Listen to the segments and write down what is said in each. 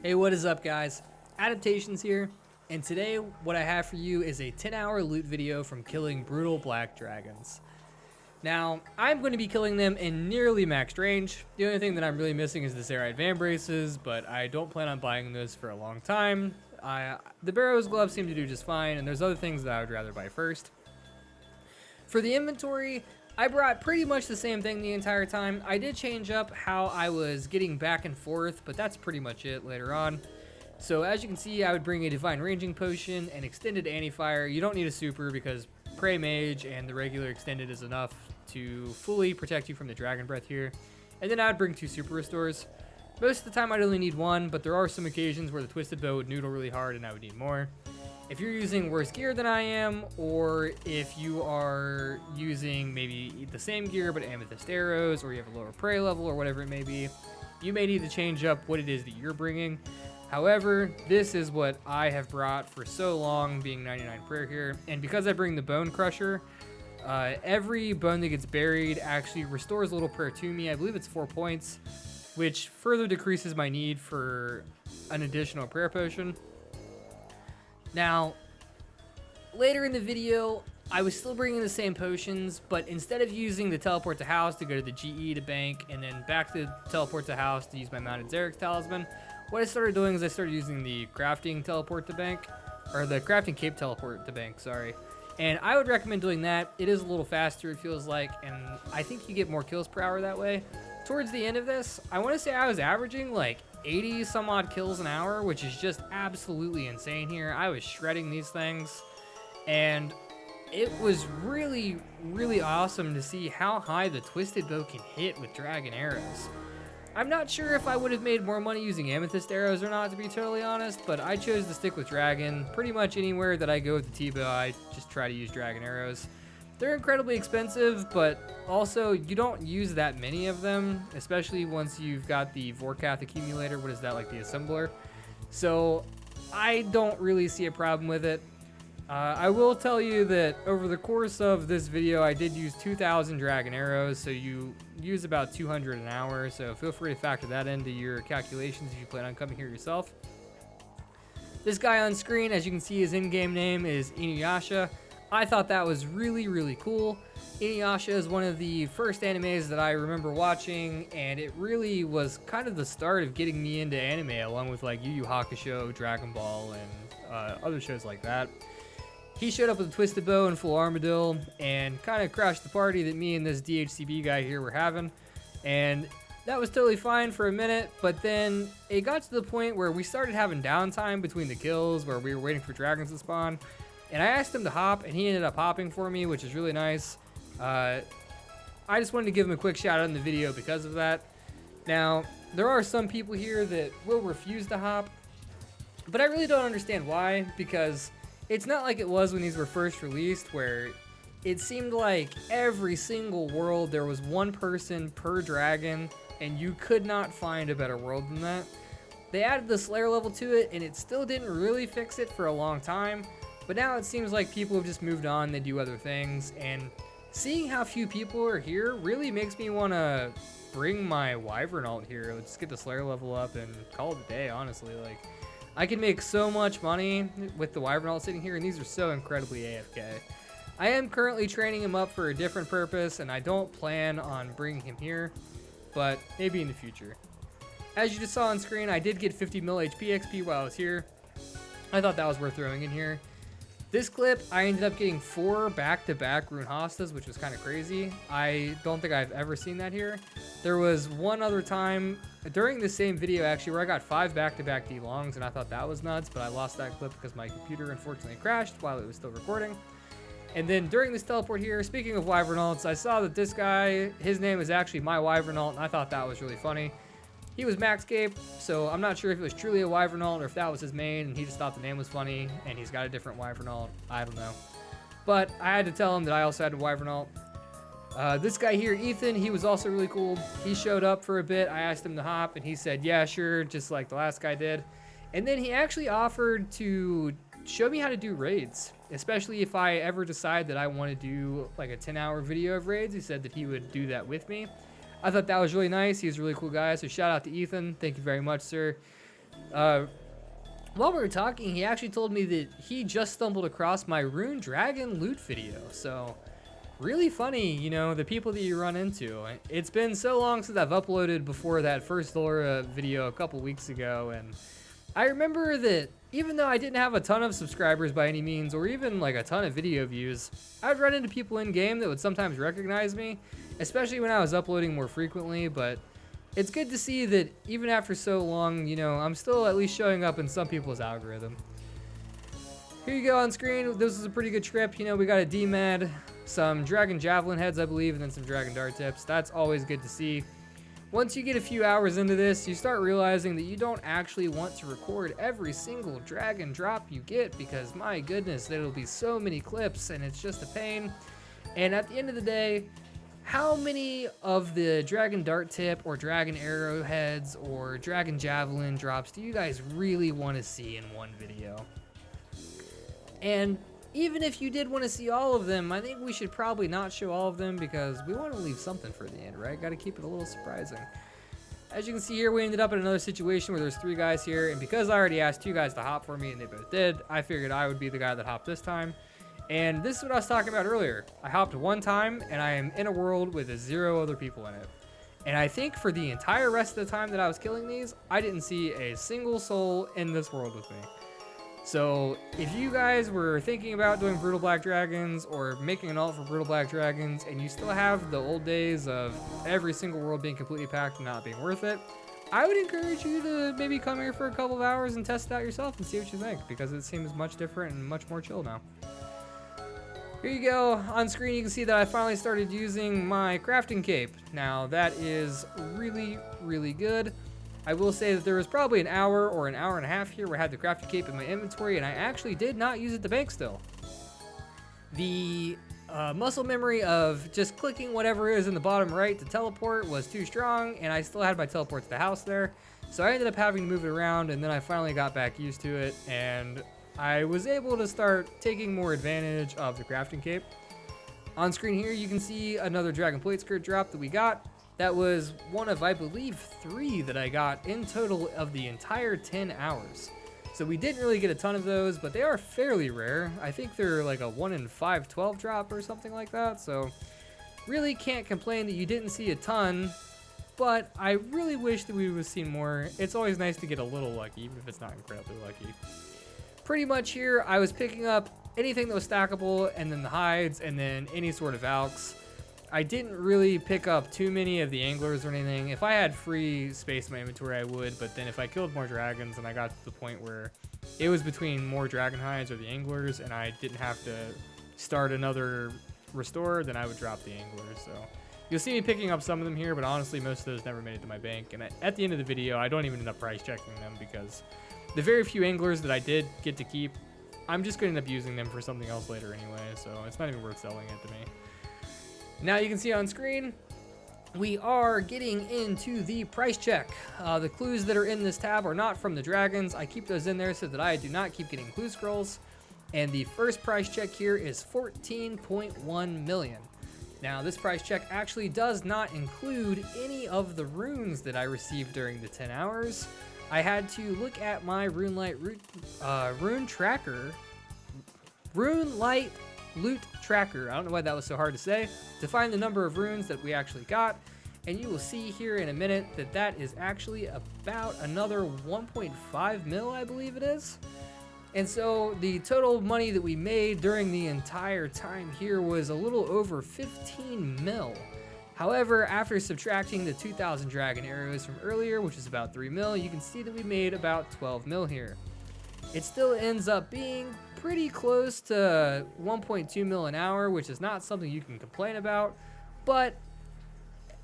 Hey, what is up, guys? Adaptations here, and today what I have for you is a 10-hour loot video from killing brutal black dragons. Now, I'm going to be killing them in nearly maxed range. The only thing that I'm really missing is the Serite Van Braces, but I don't plan on buying those for a long time. The Barrow's gloves seem to do just fine, and there's other things that I would rather buy first. For the inventory, I brought pretty much the same thing the entire time. I did change up how I was getting back and forth, but that's pretty much it later on. So as you can see, I would bring a Divine Ranging Potion and Extended Anti-Fire. You don't need a super because Prey Mage and the regular Extended is enough to fully protect you from the Dragon Breath here. And then I would bring 2 Super Restores. Most of the time I'd only need 1, but there are some occasions where the Twisted Bow would noodle really hard and I would need more. If you're using worse gear than I am, or if you are using maybe the same gear but Amethyst Arrows, or you have a lower prey level or whatever it may be, you may need to change up what it is that you're bringing. However, this is what I have brought for so long, being 99 prayer here, and because I bring the Bone Crusher, every bone that gets buried actually restores a little prayer to me. I believe it's 4 points, which further decreases my need for an additional prayer potion. Now, later in the video, I was still bringing the same potions, but instead of using the teleport to house to go to the GE to bank, and then back to teleport to house to use my Mounted Xerix Talisman, what I started doing is I started using the crafting teleport to bank, or the crafting cape teleport to bank, sorry. And I would recommend doing that. It is a little faster, it feels like, and I think you get more kills per hour that way. Towards the end of this, I want to say I was averaging like 80 some odd kills an hour, which is just absolutely insane here. I was shredding these things, and it was really, really awesome to see how high the Twisted Bow can hit with dragon arrows. I'm not sure if I would have made more money using Amethyst Arrows or not, to be totally honest, but I chose to stick with Dragon. Pretty much anywhere that I go with the T-Bow, I just try to use Dragon Arrows. They're incredibly expensive, but also you don't use that many of them, especially once you've got the Vorkath accumulator. What is that, like the assembler? So I don't really see a problem with it. I will tell you that over the course of this video, I did use 2,000 dragon arrows, so you use about 200 an hour, so feel free to factor that into your calculations if you plan on coming here yourself. This guy on screen, as you can see, his in-game name is Inuyasha. I thought that was really, really cool. Inuyasha is one of the first animes that I remember watching, and it really was kind of the start of getting me into anime, along with like Yu Yu Hakusho, Dragon Ball, and other shows like that. He showed up with a Twisted Bow and full Armadillo and kind of crashed the party that me and this DHCB guy here were having. And that was totally fine for a minute, but then it got to the point where we started having downtime between the kills where we were waiting for dragons to spawn. And I asked him to hop, and he ended up hopping for me, which is really nice. I just wanted to give him a quick shout out in the video because of that. Now, there are some people here that will refuse to hop, but I really don't understand why, because it's not like it was when these were first released, where it seemed like every single world there was one person per dragon, and you could not find a better world than that. They added the Slayer level to it, and it still didn't really fix it for a long time, but now it seems like people have just moved on, they do other things, and seeing how few people are here really makes me want to bring my Wyvern ult here. Let's get the Slayer level up and call it a day, honestly. Like, I can make so much money with the Wyvern ult sitting here, and these are so incredibly AFK. I am currently training him up for a different purpose, and I don't plan on bringing him here, but maybe in the future. As you just saw on screen, I did get 50 mil HP XP while I was here. I thought that was worth throwing in here. This clip, I ended up getting 4 back-to-back Rune Hostas, which was kind of crazy. I don't think I've ever seen that here. There was one other time during the same video, actually, where I got 5 back-to-back D-Longs, and I thought that was nuts, but I lost that clip because my computer unfortunately crashed while it was still recording. And then during this teleport here, speaking of Wyvern ults, I saw that this guy, his name is actually my Wyvern ult, and I thought that was really funny. He was max cape, so I'm not sure if it was truly a Wyvern ult or if that was his main and he just thought the name was funny and he's got a different Wyvern ult. I don't know. But I had to tell him that I also had a Wyvern ult. This guy here, Ethan, he was also really cool. He showed up for a bit. I asked him to hop and he said, yeah, sure, just like the last guy did. And then he actually offered to show me how to do raids, especially if I ever decide that I want to do like a 10-hour video of raids. He said that he would do that with me. I thought that was really nice. He's a really cool guy, so shout out to Ethan. Thank you very much, sir. While we were talking, he actually told me that he just stumbled across my Rune Dragon loot video. So, really funny, you know, the people that you run into. It's been so long since I've uploaded before that first Laura video a couple weeks ago, and I remember that even though I didn't have a ton of subscribers by any means, or even like a ton of video views, I would run into people in game that would sometimes recognize me, especially when I was uploading more frequently. But it's good to see that even after so long, you know, I'm still at least showing up in some people's algorithm. Here you go on screen. This is a pretty good trip. You know, we got a D-Med, some Dragon Javelin heads, I believe, and then some Dragon Dart tips. That's always good to see. Once you get a few hours into this, you start realizing that you don't actually want to record every single dragon drop you get, because my goodness, there'll be so many clips and it's just a pain. And at the end of the day, how many of the Dragon Dart tip or Dragon Arrow heads or Dragon Javelin drops do you guys really want to see in one video? And even if you did want to see all of them, I think we should probably not show all of them, because we want to leave something for the end, right? Got to keep it a little surprising. As you can see here, we ended up in another situation where there's 3 guys here, and because I already asked 2 guys to hop for me and they both did, I figured I would be the guy that hopped this time. And this is what I was talking about earlier. I hopped one time and I am in a world with 0 other people in it. And I think for the entire rest of the time that I was killing these, I didn't see a single soul in this world with me. So if you guys were thinking about doing Brutal Black Dragons or making an alt for Brutal Black Dragons, and you still have the old days of every single world being completely packed and not being worth it, I would encourage you to maybe come here for a couple of hours and test it out yourself and see what you think, because it seems much different and much more chill now. Here you go. On screen you can see that I finally started using my crafting cape. Now that is really, really good. I will say that there was probably an hour or an hour and a half here where I had the crafting cape in my inventory, and I actually did not use it to bank still. The muscle memory of just clicking whatever is in the bottom right to teleport was too strong, and I still had my teleport to the house there. So I ended up having to move it around, and then I finally got back used to it, and I was able to start taking more advantage of the crafting cape. On screen here you can see another Dragon Plate Skirt drop that we got. That was one of, I believe, 3 that I got in total of the entire 10 hours. So we didn't really get a ton of those, but they are fairly rare. I think they're like a 1 in 512 drop or something like that. So really can't complain that you didn't see a ton, but I really wish that we would have seen more. It's always nice to get a little lucky, even if it's not incredibly lucky. Pretty much here, I was picking up anything that was stackable, and then the hides, and then any sort of alks. I didn't really pick up too many of the anglers or anything. If I had free space in my inventory, I would, but then if I killed more dragons and I got to the point where it was between more dragon hides or the anglers and I didn't have to start another restore, then I would drop the anglers. So you'll see me picking up some of them here, but honestly, most of those never made it to my bank. And at the end of the video, I don't even end up price checking them, because the very few anglers that I did get to keep, I'm just going to end up using them for something else later anyway, so it's not even worth selling it to me. Now you can see on screen, we are getting into the price check. The clues that are in this tab are not from the dragons. I keep those in there so that I do not keep getting clue scrolls. And the first price check here is 14.1 million. Now this price check actually does not include any of the runes that I received during the 10 hours. I had to look at my Runelight Loot Tracker, I don't know why that was so hard to say, to find the number of runes that we actually got. And you will see here in a minute that that is actually about another 1.5 mil, I believe it is. And so the total money that we made during the entire time here was a little over 15 mil. However, after subtracting the 2,000 dragon arrows from earlier, which is about 3 mil, you can see that we made about 12 mil here. It still ends up being pretty close to 1.2 mil an hour, which is not something you can complain about, but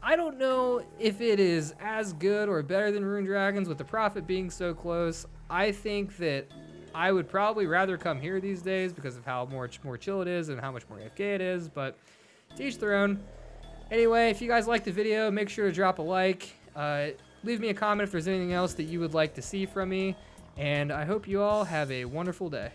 I don't know if it is as good or better than Rune Dragons with the profit being so close. I think that I would probably rather come here these days because of how much more chill it is and how much more AFK it is, but to each their own. Anyway, if you guys liked the video, make sure to drop a like. Leave me a comment if there's anything else that you would like to see from me, and I hope you all have a wonderful day.